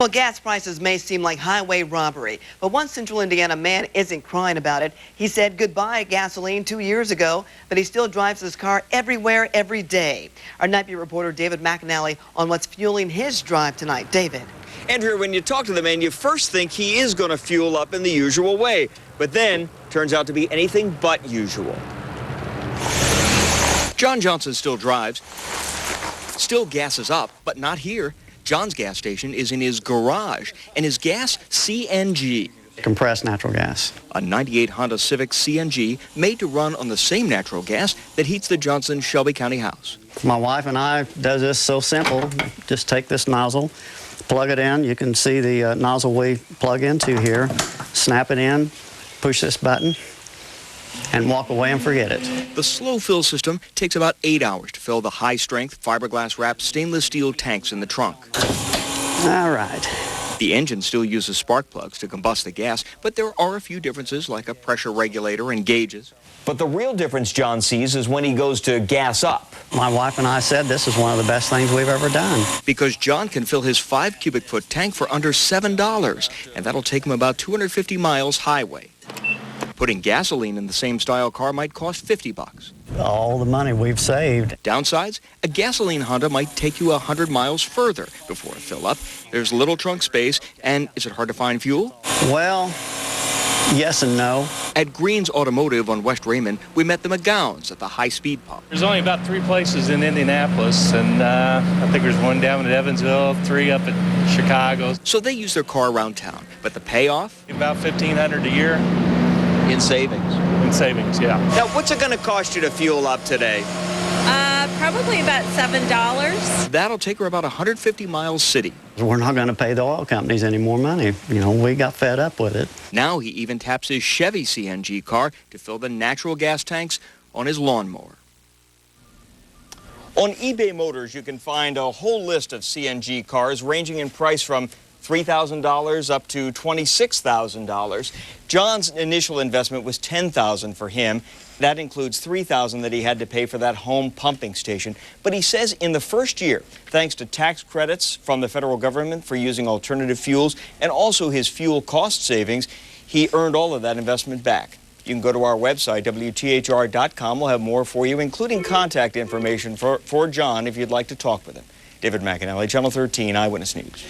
Well, gas prices may seem like highway robbery, but one central Indiana man isn't crying about it. He said goodbye gasoline 2 years ago, but he still drives his car everywhere, every day. Our Night Beat reporter David McAnally on what's fueling his drive tonight. David. Andrew, when you talk to the man, you first think he is going to fuel up in the usual way, but then turns out to be anything but usual. John Johnson still drives, still gasses up, but not here. John's gas station is in his garage, and his gas, CNG. Compressed natural gas. A 98 Honda Civic CNG made to run on the same natural gas that heats the Johnson Shelby County house. My wife and I do this so simple. Just take this nozzle, plug it in. You can see the nozzle we plug into here. Snap it in, push this button, and walk away and forget it. The slow fill system takes about 8 hours to fill the high-strength, fiberglass-wrapped stainless steel tanks in the trunk. All right. The engine still uses spark plugs to combust the gas, but there are a few differences like a pressure regulator and gauges. But the real difference John sees is when he goes to gas up. My wife and I said this is one of the best things we've ever done. Because John can fill his 5 cubic foot tank for under $7, and that'll take him about 250 miles highway. Putting gasoline in the same style car might cost $50. All the money we've saved. Downsides, a gasoline Honda might take you 100 miles further before a fill up. There's little trunk space, and is it hard to find fuel? Well, yes and no. At Green's Automotive on West Raymond, we met the McGowns at the high-speed pump. There's only about 3 places in Indianapolis, and I think there's one down in Evansville, 3 up at Chicago. So they use their car around town, but the payoff? About $1,500 a year. In savings. In savings, yeah. Now, what's it going to cost you to fuel up today? Probably about $7. That'll take her about 150 miles city. We're not going to pay the oil companies any more money. You know, we got fed up with it. Now he even taps his Chevy CNG car to fill the natural gas tanks on his lawnmower. On eBay Motors, you can find a whole list of CNG cars ranging in price from $3,000 up to $26,000. John's initial investment was $10,000 for him. That includes $3,000 that he had to pay for that home pumping station. But he says in the first year, thanks to tax credits from the federal government for using alternative fuels and also his fuel cost savings, he earned all of that investment back. You can go to our website, WTHR.com. We'll have more for you, including contact information for John if you'd like to talk with him. David McAnally, Channel 13 Eyewitness News.